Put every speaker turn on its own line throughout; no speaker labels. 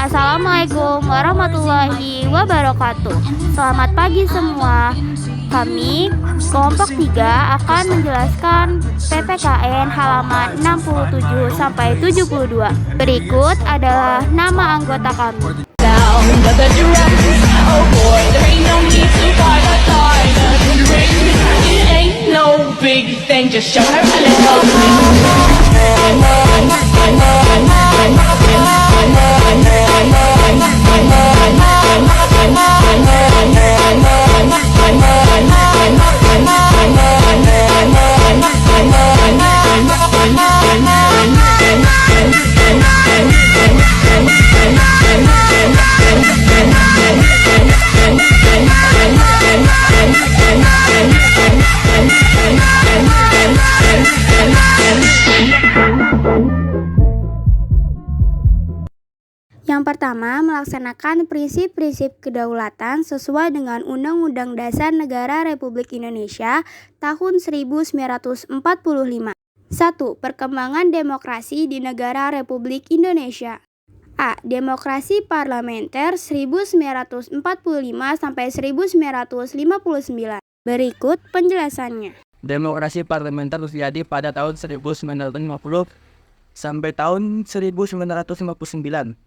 Assalamualaikum warahmatullahi wabarakatuh. Selamat pagi semua. Kami kelompok 3 akan menjelaskan PPKN halaman 67 sampai 72. Berikut adalah nama anggota kami.
Sound of the drum. Oh boy, there ain't no need to fight a fight. It ain't no big thing, just show her a little.
Yang pertama, melaksanakan prinsip-prinsip kedaulatan sesuai dengan Undang-Undang Dasar Negara Republik Indonesia tahun 1945. 1. Perkembangan demokrasi di negara Republik Indonesia. A. Demokrasi parlementer 1945 sampai 1959. Berikut penjelasannya.
Demokrasi parlementer terjadi pada tahun 1950 sampai tahun 1959.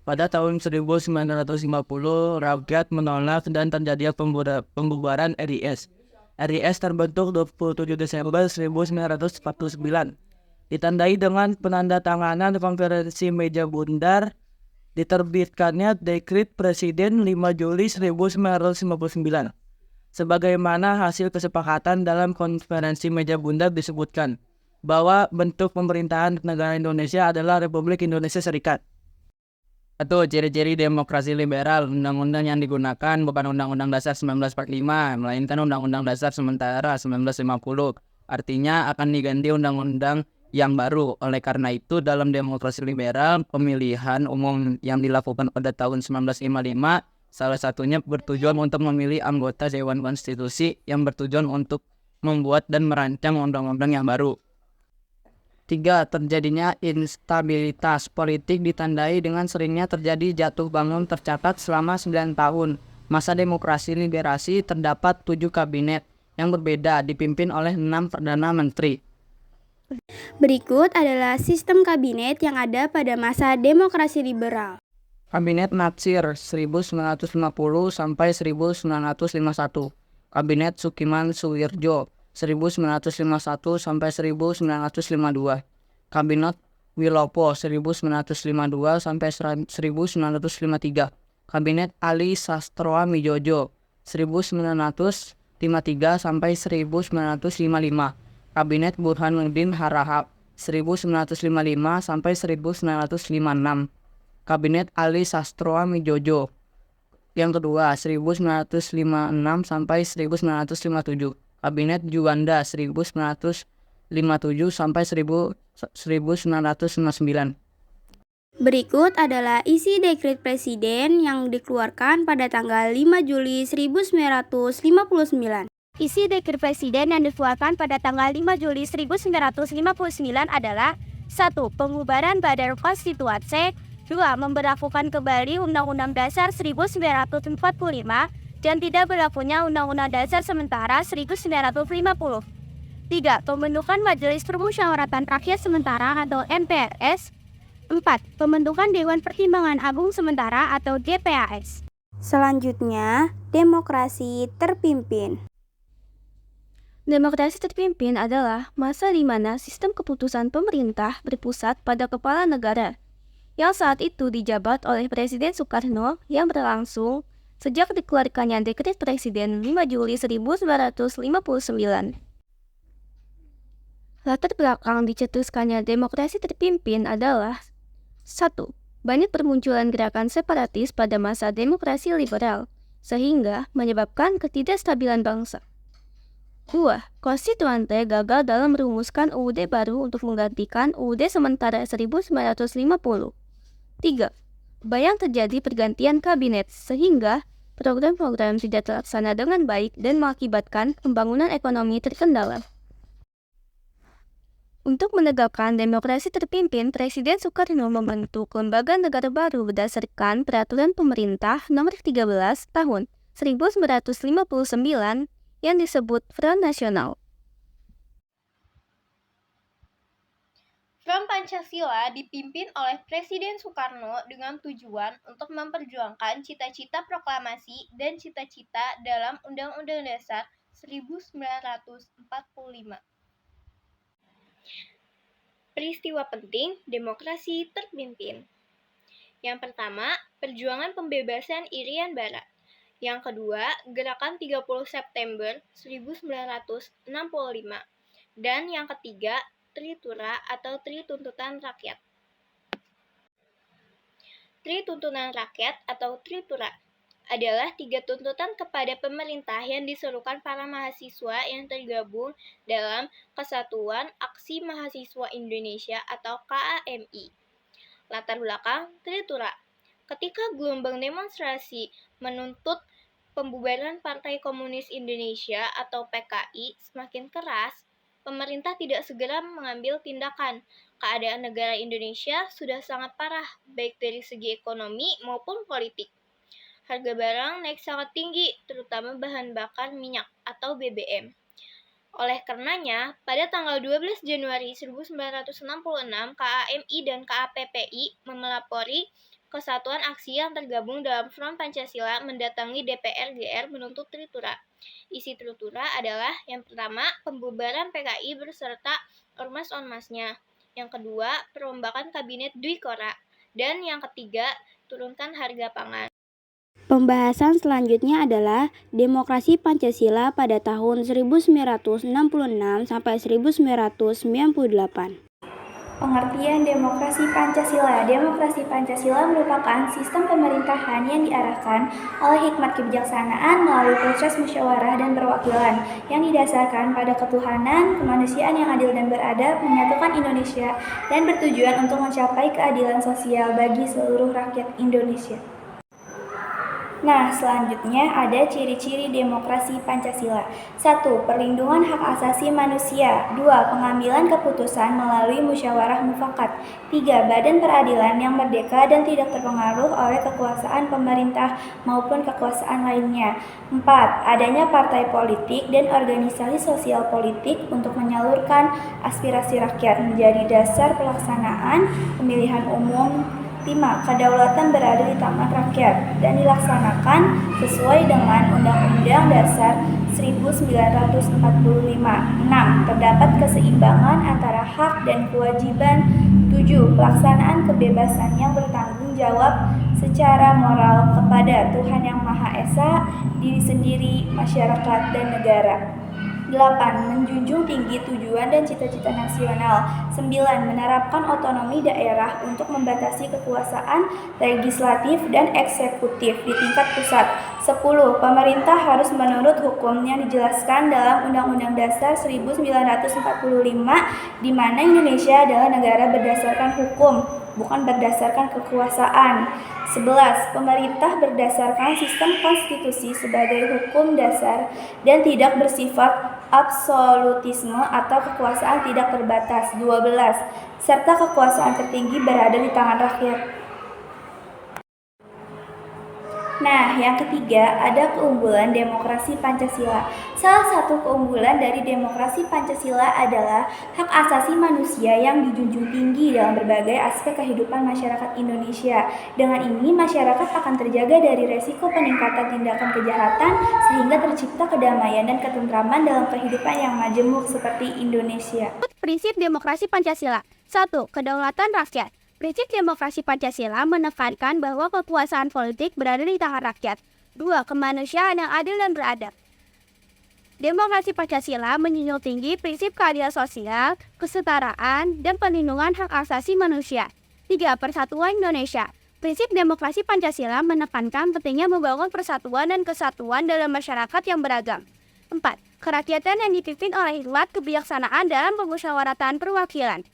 Pada tahun 1950, rakyat menolak dan terjadi pembubaran RIS. RIS terbentuk 27 Desember 1949. Ditandai dengan penandatanganan konferensi meja bundar, diterbitkannya Dekret Presiden 5 Juli 1959. Sebagaimana hasil kesepakatan dalam konferensi meja bundar disebutkan bahwa bentuk pemerintahan negara Indonesia adalah Republik Indonesia Serikat. Satu, ciri-ciri demokrasi liberal. Undang-undang yang digunakan bukan Undang-Undang Dasar 1945, melainkan Undang-Undang Dasar Sementara 1950. Artinya akan diganti undang-undang yang baru. Oleh karena itu, dalam demokrasi liberal, pemilihan umum yang dilakukan pada tahun 1955, salah satunya bertujuan untuk memilih anggota Dewan Konstitusi yang bertujuan untuk membuat dan merancang undang-undang yang baru. 3. Terjadinya instabilitas politik ditandai dengan seringnya terjadi jatuh bangun tercatat selama 9 tahun. Masa demokrasi liberasi terdapat 7 kabinet yang berbeda dipimpin oleh 6 Perdana Menteri.
Berikut adalah sistem kabinet yang ada pada masa demokrasi liberal.
Kabinet Natsir 1950 sampai 1951. Kabinet Sukiman Suwirjo 1951 sampai 1952. Kabinet Wilopo 1952 sampai 1953. Kabinet Ali Sastroamidjojo 1953 sampai 1955. Kabinet Burhanuddin Harahap 1955 sampai 1956. Kabinet Ali Sastroamidjojo yang kedua 1956 sampai 1957. Kabinet Juanda 1957 sampai 1959.
Berikut adalah isi dekret presiden yang dikeluarkan pada tanggal 5 Juli 1959. Isi dekret presiden yang dikeluarkan pada tanggal 5 Juli 1959 adalah 1. Pembubaran Badan Konstitusi. 2. Memberlakukan kembali Undang-Undang Dasar 1945 dan tidak berlakunya Undang-Undang Dasar Sementara 1950. 3. Pembentukan Majelis Permusyawaratan Rakyat Sementara atau MPRS. 4. Pembentukan Dewan Pertimbangan Agung Sementara atau DPAS. Selanjutnya, demokrasi terpimpin.
Demokrasi terpimpin adalah masa di mana sistem keputusan pemerintah berpusat pada kepala negara, yang saat itu dijabat oleh Presiden Soekarno yang berlangsung sejak dikeluarkannya Dekret Presiden 5 Juli 1959. Latar belakang dicetuskannya demokrasi terpimpin adalah 1. Banyak bermunculan gerakan separatis pada masa demokrasi liberal, sehingga menyebabkan ketidakstabilan bangsa. 2. Konstituante gagal dalam merumuskan UUD baru untuk menggantikan UUD sementara 1950. 3. Bayang terjadi pergantian kabinet, sehingga program-program tidak terlaksana dengan baik dan mengakibatkan pembangunan ekonomi terkendala. Untuk menegakkan demokrasi terpimpin, Presiden Soekarno membentuk lembaga negara baru berdasarkan Peraturan Pemerintah Nomor 13 Tahun 1959 yang disebut Front Nasional.
Front Pancasila dipimpin oleh Presiden Soekarno dengan tujuan untuk memperjuangkan cita-cita proklamasi dan cita-cita dalam Undang-Undang Dasar 1945. Peristiwa penting demokrasi terpimpin. Yang pertama, perjuangan pembebasan Irian Barat. Yang kedua, gerakan 30 September 1965. Dan yang ketiga, Tritura atau Tri Tuntutan Rakyat. Tri Tuntutan Rakyat atau Tritura adalah 3 tuntutan kepada pemerintah yang diserukan para mahasiswa yang tergabung dalam Kesatuan Aksi Mahasiswa Indonesia atau KAMI. Latar belakang Tritura. Ketika gelombang demonstrasi menuntut pembubaran Partai Komunis Indonesia atau PKI semakin keras, pemerintah tidak segera mengambil tindakan. Keadaan negara Indonesia sudah sangat parah, baik dari segi ekonomi maupun politik. Harga barang naik sangat tinggi, terutama bahan bakar minyak atau BBM. Oleh karenanya, pada tanggal 12 Januari 1966, KAMI dan KAPPI melapori Kesatuan Aksi yang tergabung dalam Front Pancasila mendatangi DPR GR menuntut Tritura. Isi Tritura adalah yang pertama, pembubaran PKI beserta ormas-ormasnya. Yang kedua, perombakan Kabinet Dwi Kora. Dan yang ketiga, turunkan harga pangan.
Pembahasan selanjutnya adalah demokrasi Pancasila pada tahun 1966 sampai 1998.
Pengertian demokrasi Pancasila. Demokrasi Pancasila merupakan sistem pemerintahan yang diarahkan oleh hikmat kebijaksanaan melalui proses musyawarah dan perwakilan yang didasarkan pada ketuhanan, kemanusiaan yang adil dan beradab, menyatukan Indonesia, dan bertujuan untuk mencapai keadilan sosial bagi seluruh rakyat Indonesia. Nah, selanjutnya ada ciri-ciri demokrasi Pancasila. 1. Perlindungan hak asasi manusia. 2. Pengambilan keputusan melalui musyawarah mufakat. 3. Badan peradilan yang merdeka dan tidak terpengaruh oleh kekuasaan pemerintah maupun kekuasaan lainnya. 4. Adanya partai politik dan organisasi sosial politik untuk menyalurkan aspirasi rakyat menjadi dasar pelaksanaan pemilihan umum. 5. Kedaulatan berada di tangan rakyat dan dilaksanakan sesuai dengan Undang-Undang Dasar 1945. 6. Terdapat keseimbangan antara hak dan kewajiban. 7. Pelaksanaan kebebasan yang bertanggung jawab secara moral kepada Tuhan Yang Maha Esa, diri sendiri, masyarakat, dan negara. 8. Menjunjung tinggi tujuan dan cita-cita nasional. 9. Menerapkan otonomi daerah untuk membatasi kekuasaan legislatif dan eksekutif di tingkat pusat. 10. Pemerintah harus menurut hukum yang dijelaskan dalam Undang-Undang Dasar 1945, di mana Indonesia adalah negara berdasarkan hukum, bukan berdasarkan kekuasaan. 11. Pemerintah berdasarkan sistem konstitusi sebagai hukum dasar dan tidak bersifat absolutisme atau kekuasaan tidak terbatas. 12. Serta kekuasaan tertinggi berada di tangan rakyat. Nah, yang ketiga ada keunggulan demokrasi Pancasila. Salah satu keunggulan dari demokrasi Pancasila adalah hak asasi manusia yang dijunjung tinggi dalam berbagai aspek kehidupan masyarakat Indonesia. Dengan ini, masyarakat akan terjaga dari resiko peningkatan tindakan kejahatan sehingga tercipta kedamaian dan ketentraman dalam kehidupan yang majemuk seperti Indonesia.
Prinsip demokrasi Pancasila. 1. Kedaulatan rakyat. Prinsip demokrasi Pancasila menekankan bahwa kekuasaan politik berada di tangan rakyat. 2. Kemanusiaan yang adil dan beradab. Demokrasi Pancasila menjunjung tinggi prinsip keadilan sosial, kesetaraan, dan perlindungan hak asasi manusia. 3. Persatuan Indonesia. Prinsip demokrasi Pancasila menekankan pentingnya membangun persatuan dan kesatuan dalam masyarakat yang beragam. 4. Kerakyatan yang dipimpin oleh hikmat kebijaksanaan dalam permusyawaratan perwakilan.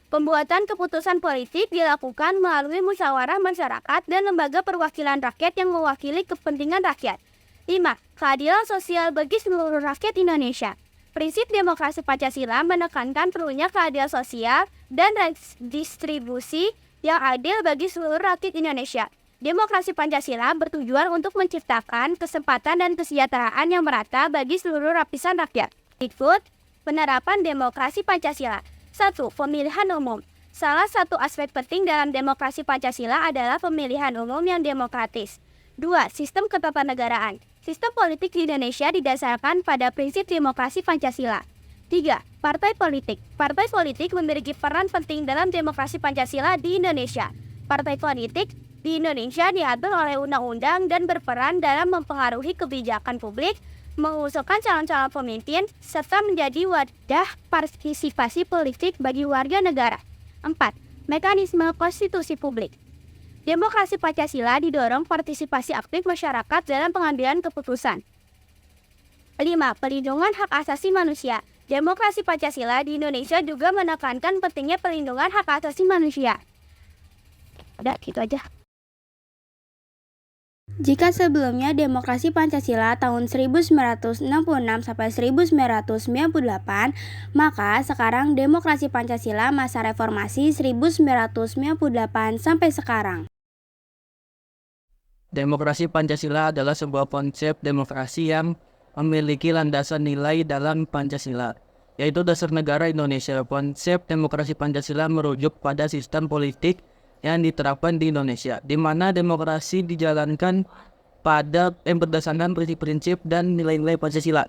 Pembuatan keputusan politik dilakukan melalui musyawarah masyarakat dan lembaga perwakilan rakyat yang mewakili kepentingan rakyat. 5. Keadilan sosial bagi seluruh rakyat Indonesia.
Prinsip demokrasi Pancasila menekankan perlunya keadilan sosial dan redistribusi yang adil bagi seluruh rakyat Indonesia. Demokrasi Pancasila bertujuan untuk menciptakan kesempatan dan kesejahteraan yang merata bagi seluruh lapisan rakyat. Berikut penerapan demokrasi Pancasila. 1. Pemilihan umum. Salah satu aspek penting dalam demokrasi Pancasila adalah pemilihan umum yang demokratis. 2. Sistem ketatanegaraan. Sistem politik di Indonesia didasarkan pada prinsip demokrasi Pancasila. 3. Partai politik. Partai politik memiliki peran penting dalam demokrasi Pancasila di Indonesia. Partai politik di Indonesia diatur oleh undang-undang dan berperan dalam mempengaruhi kebijakan publik, mengusulkan calon-calon pemimpin, serta menjadi wadah partisipasi politik bagi warga negara. 4. Mekanisme konstitusi publik. Demokrasi Pancasila didorong partisipasi aktif masyarakat dalam pengambilan keputusan. 5. Perlindungan hak asasi manusia. Demokrasi Pancasila di Indonesia juga menekankan pentingnya perlindungan hak asasi manusia. Udah, gitu aja.
Jika sebelumnya demokrasi Pancasila tahun 1966 sampai 1998, maka sekarang demokrasi Pancasila masa reformasi 1998 sampai sekarang.
Demokrasi Pancasila adalah sebuah konsep demokrasi yang memiliki landasan nilai dalam Pancasila, yaitu dasar negara Indonesia. Konsep demokrasi Pancasila merujuk pada sistem politik yang diterapkan di Indonesia, di mana demokrasi dijalankan berdasarkan prinsip-prinsip dan nilai-nilai Pancasila.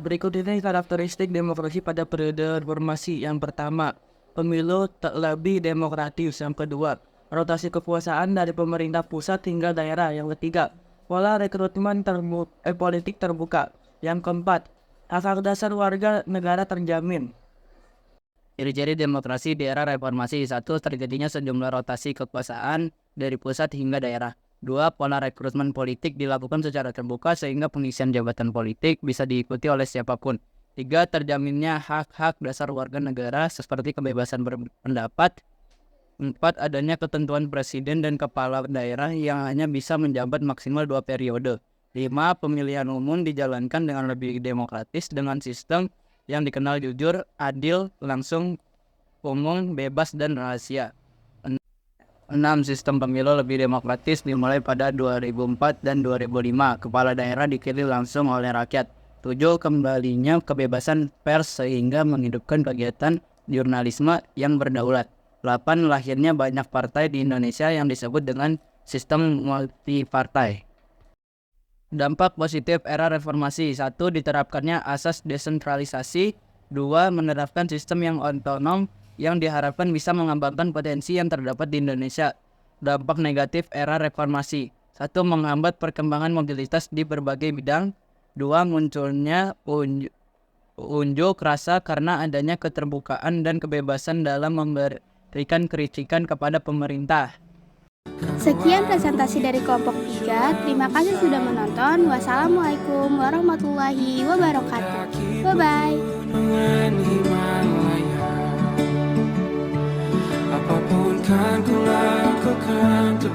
Berikut ini karakteristik demokrasi pada periode reformasi. Yang pertama, pemilu lebih demokratis. Yang kedua, rotasi kekuasaan dari pemerintah pusat hingga daerah. Yang ketiga, pola rekrutmen politik terbuka. Yang keempat, hak dasar warga negara terjamin. Ciri-ciri demokrasi di era reformasi. 1. Terjadinya sejumlah rotasi kekuasaan dari pusat hingga daerah. 2. Pola rekrutmen politik dilakukan secara terbuka sehingga pengisian jabatan politik bisa diikuti oleh siapapun. 3. Terjaminnya hak-hak dasar warga negara seperti kebebasan berpendapat. 4. Adanya ketentuan presiden dan kepala daerah yang hanya bisa menjabat maksimal 2 periode. 5. Pemilihan umum dijalankan dengan lebih demokratis dengan sistem yang dikenal jujur, adil, langsung, umum, bebas, dan rahasia. 6. Sistem pemilu lebih demokratis dimulai pada 2004 dan 2005. Kepala daerah dipilih langsung oleh rakyat. 7. Kembalinya kebebasan pers sehingga menghidupkan kegiatan jurnalisme yang berdaulat. 8. Lahirnya banyak partai di Indonesia yang disebut dengan sistem multipartai. Dampak positif era reformasi. 1. Diterapkannya asas desentralisasi. 2. Menerapkan sistem yang otonom yang diharapkan bisa mengembangkan potensi yang terdapat di Indonesia. Dampak negatif era reformasi. 1. Menghambat perkembangan mobilitas di berbagai bidang. 2. Munculnya unjuk rasa karena adanya keterbukaan dan kebebasan dalam memberikan kritikan kepada pemerintah.
Sekian presentasi dari kelompok 3. Terima kasih sudah menonton. Wassalamualaikum warahmatullahi wabarakatuh. Bye-bye.
Apapun kan ku lakukan untuk